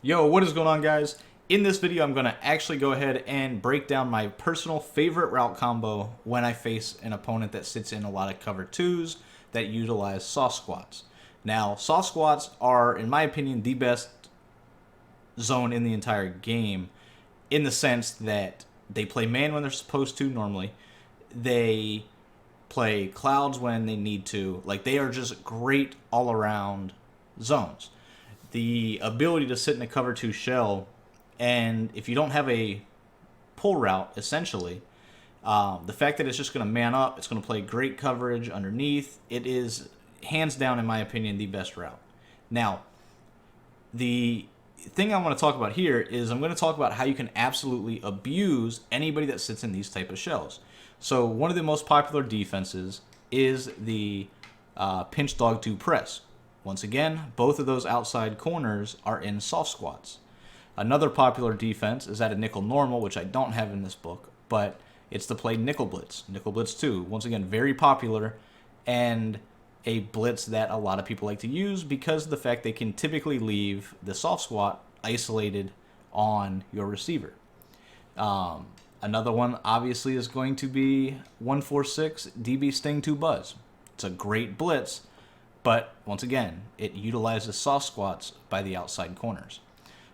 Yo, what is going on, guys? In this video, I'm going to actually go ahead and break down my personal favorite route combo when I face an opponent that sits in a lot of cover twos that utilize soft squats. Now, soft squats are, in my opinion, the best zone in the entire game in the sense that they play man when they're supposed to normally. They play clouds when they need to. Like, they are just great all-around zones. The ability to sit in a cover 2 shell, and if you don't have a pull route, essentially, the fact that it's just going to man up, it's going to play great coverage underneath, it is hands down, in my opinion, the best route. Now, the thing I want to talk about here is I'm going to talk about how you can absolutely abuse anybody that sits in these type of shells. So one of the most popular defenses is the pinch dog 2 press. Once again, both of those outside corners are in soft squats. Another popular defense is at a nickel normal, which I don't have in this book, but it's to play nickel blitz. Nickel blitz 2, once again, very popular, and a blitz that a lot of people like to use because of the fact they can typically leave the soft squat isolated on your receiver. Another one, obviously, is going to be 146 DB Sting 2 Buzz. It's a great blitz, but once again, it utilizes soft squats by the outside corners.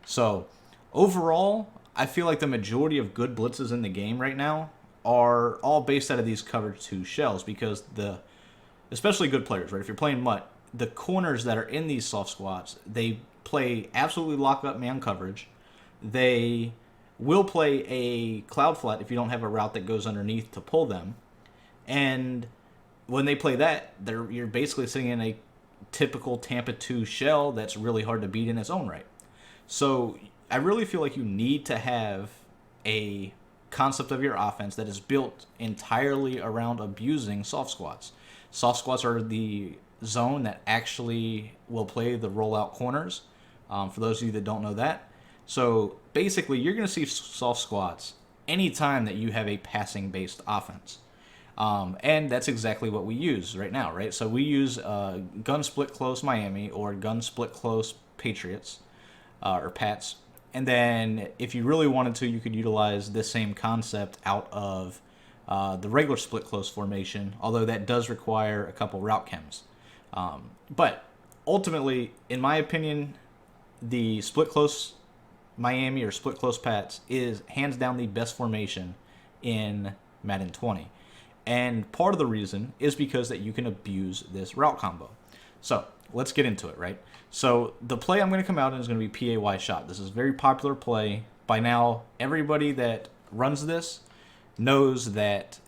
So overall, I feel like the majority of good blitzes in the game right now are all based out of these cover 2 shells because especially good players, right? If you're playing MUT, the corners that are in these soft squats, they play absolutely lock up man coverage. They will play a cloud flat if you don't have a route that goes underneath to pull them. And when they play that, you're basically sitting in a typical Tampa 2 shell that's really hard to beat in its own right. So I really feel like you need to have a concept of your offense that is built entirely around abusing soft squats. Soft squats are the zone that actually will play the rollout corners, for those of you that don't know that. So basically, you're going to see soft squats anytime that you have a passing-based offense. And that's exactly what we use right now, right? So we use gun split close Miami or gun split close Patriots or Pats. And then if you really wanted to, you could utilize this same concept out of the regular split close formation, although that does require a couple route chems. But ultimately, in my opinion, the split close Miami or split close Pats is hands down the best formation in Madden 20. And part of the reason is because that you can abuse this route combo. So let's get into it, right? So the play I'm going to come out in is going to be PAY shot. This is a very popular play. By now, everybody that runs this knows that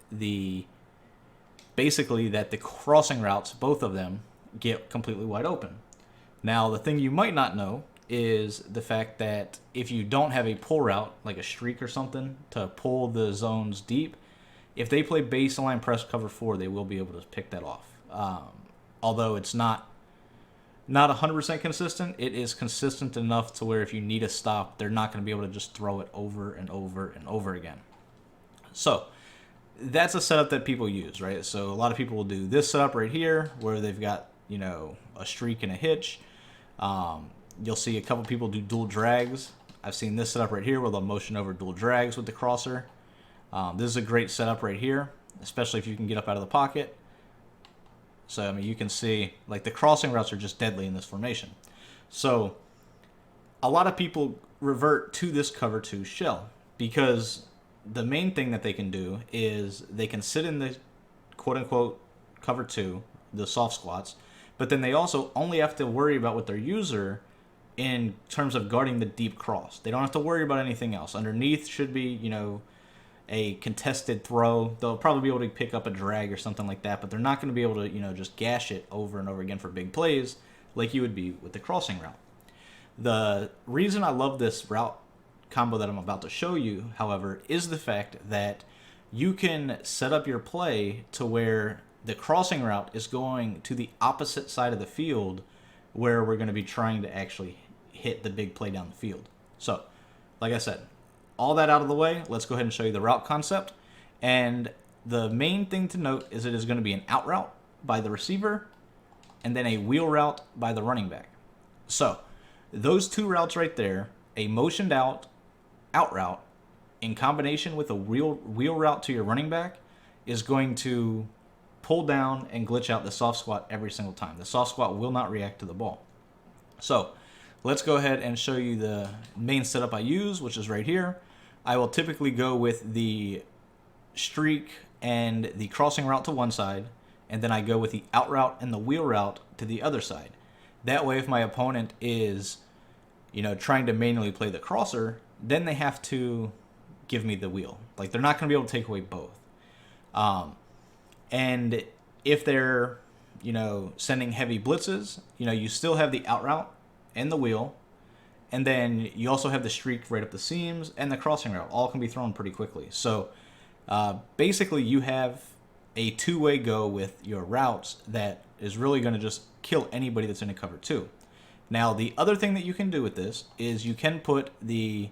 basically that the crossing routes, both of them, get completely wide open. Now, the thing you might not know is the fact that if you don't have a pull route, like a streak or something, to pull the zones deep, if they play baseline press cover 4, they will be able to pick that off. Although it's not 100% consistent, it is consistent enough to where if you need a stop, they're not going to be able to just throw it over and over and over again. So that's a setup that people use, right? So a lot of people will do this setup right here where they've got, a streak and a hitch. You'll see a couple people do dual drags. I've seen this setup right here where they'll motion over dual drags with the crosser. This is a great setup right here, especially if you can get up out of the pocket. So, I mean, you can see, like, the crossing routes are just deadly in this formation. So, a lot of people revert to this cover 2 shell because the main thing that they can do is they can sit in the quote-unquote cover 2, the soft squats, but then they also only have to worry about what their user in terms of guarding the deep cross. They don't have to worry about anything else. Underneath should be, a contested throw. They'll probably be able to pick up a drag or something like that, but they're not going to be able to, just gash it over and over again for big plays like you would be with the crossing route. The reason I love this route combo that I'm about to show you, however, is the fact that you can set up your play to where the crossing route is going to the opposite side of the field where we're going to be trying to actually hit the big play down the field. So, like I said, all that out of the way, let's go ahead and show you the route concept. And the main thing to note is it is going to be an out route by the receiver and then a wheel route by the running back. So Those two routes right there, a motioned out route in combination with a wheel route to your running back, is going to pull down and glitch out the soft squat every single time. The soft squat will not react to the ball. So let's go ahead and show you the main setup I use, which is right here. I will typically go with the streak and the crossing route to one side, and then I go with the out route and the wheel route to the other side. That way, if my opponent is, trying to manually play the crosser, then they have to give me the wheel. Like, they're not going to be able to take away both. And if they're, sending heavy blitzes, you still have the out route and the wheel, and then you also have the streak right up the seams and the crossing route. All can be thrown pretty quickly. So basically, you have a two-way go with your routes that is really going to just kill anybody that's in a cover two. Now, the other thing that you can do with this is you can put the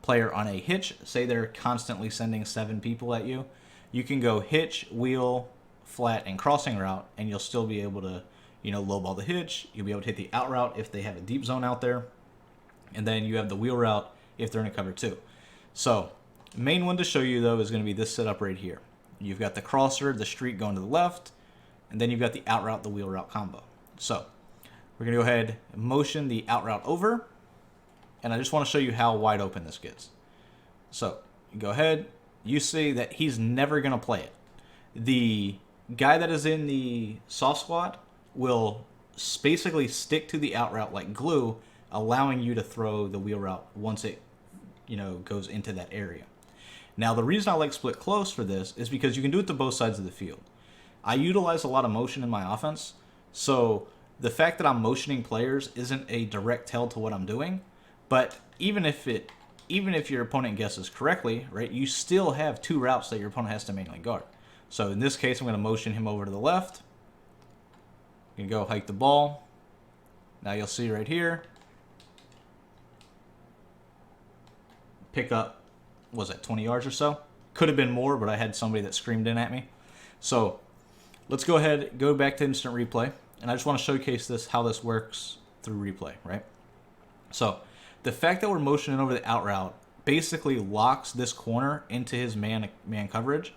player on a hitch. Say they're constantly sending 7 people at you. You can go hitch, wheel, flat, and crossing route, and you'll still be able to, lowball the hitch. You'll be able to hit the out route if they have a deep zone out there. And then you have the wheel route if they're in a cover two. So, the main one to show you, though, is going to be this setup right here. You've got the crosser, the streak going to the left, and then you've got the out route, the wheel route combo. So, we're going to go ahead and motion the out route over, and I just want to show you how wide open this gets. So, you go ahead, you see that he's never going to play it. The guy that is in the soft squat will basically stick to the out route like glue, allowing you to throw the wheel route once it, goes into that area. Now, the reason I like split close for this is because you can do it to both sides of the field. I utilize a lot of motion in my offense, so the fact that I'm motioning players isn't a direct tell to what I'm doing, but even if your opponent guesses correctly, right, you still have 2 routes that your opponent has to manually guard. So in this case, I'm going to motion him over to the left. I'm going to go hike the ball. Now you'll see right here, pick up, was that 20 yards or so? Could have been more, but I had somebody that screamed in at me. So let's go ahead, go back to instant replay, and I just want to showcase how this works through replay, right? So the fact that we're motioning over the out route basically locks this corner into his man coverage,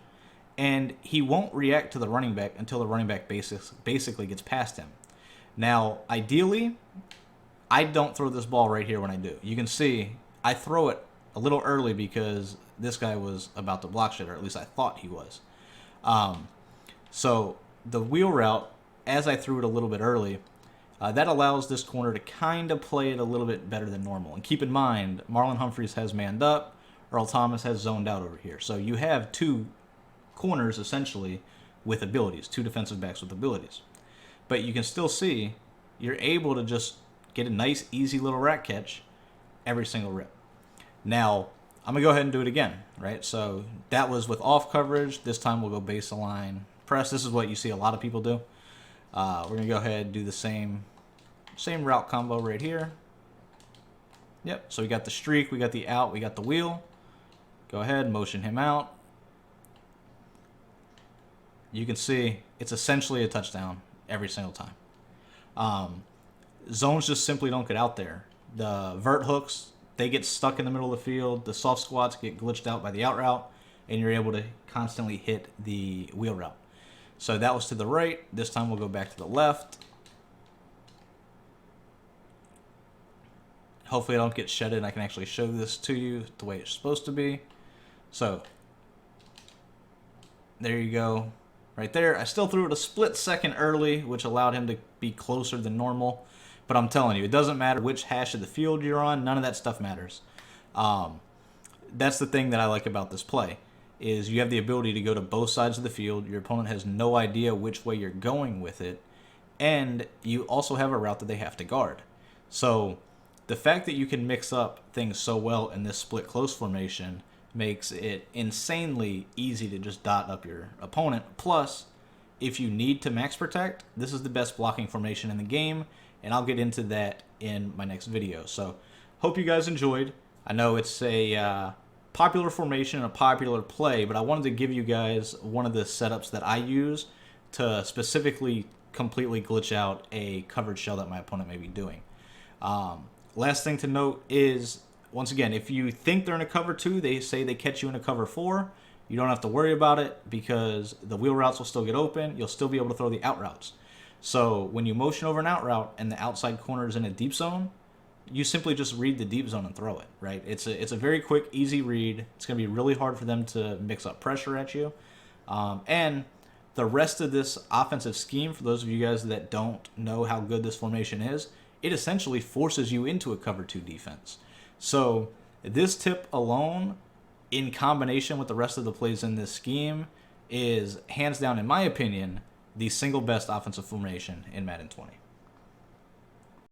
and he won't react to the running back until the running back basically gets past him. Now, ideally, I don't throw this ball right here when I do. You can see I throw it a little early because this guy was about to block shit, or at least I thought he was. So the wheel route, as I threw it a little bit early, that allows this corner to kind of play it a little bit better than normal. And keep in mind, Marlon Humphreys has manned up, Earl Thomas has zoned out over here. So you have 2 corners, essentially, with abilities, 2 defensive backs with abilities. But you can still see you're able to just get a nice, easy little rat catch every single rip. Now, I'm going to go ahead and do it again, right? So that was with off coverage. This time we'll go baseline press. This is what you see a lot of people do. We're going to go ahead and do the same route combo right here. Yep, so we got the streak, we got the out, we got the wheel. Go ahead, motion him out. You can see it's essentially a touchdown every single time. Zones just simply don't get out there. The vert hooks, they get stuck in the middle of the field. The soft squats get glitched out by the out route, and you're able to constantly hit the wheel route. So that was to the right. This time we'll go back to the left. Hopefully I don't get shedded and I can actually show this to you the way it's supposed to be. So there you go. Right there. I still threw it a split second early, which allowed him to be closer than normal. But I'm telling you, it doesn't matter which hash of the field you're on. None of that stuff matters. That's the thing that I like about this play, is you have the ability to go to both sides of the field. Your opponent has no idea which way you're going with it. And you also have a route that they have to guard. So the fact that you can mix up things so well in this split close formation makes it insanely easy to just dot up your opponent. Plus, if you need to max protect, this is the best blocking formation in the game, and I'll get into that in my next video. So, hope you guys enjoyed. I know it's a popular formation and a popular play, but I wanted to give you guys one of the setups that I use to specifically completely glitch out a coverage shell that my opponent may be doing. Last thing to note is, once again, if you think they're in a cover 2, they say they catch you in a cover 4, you don't have to worry about it because the wheel routes will still get open. You'll still be able to throw the out routes. So when you motion over an out route and the outside corner is in a deep zone, you simply just read the deep zone and throw it, right? It's a very quick, easy read. It's going to be really hard for them to mix up pressure at you. And the rest of this offensive scheme, for those of you guys that don't know how good this formation is, it essentially forces you into a cover 2 defense. So this tip alone, in combination with the rest of the plays in this scheme, is hands down, in my opinion, the single best offensive formation in Madden 20.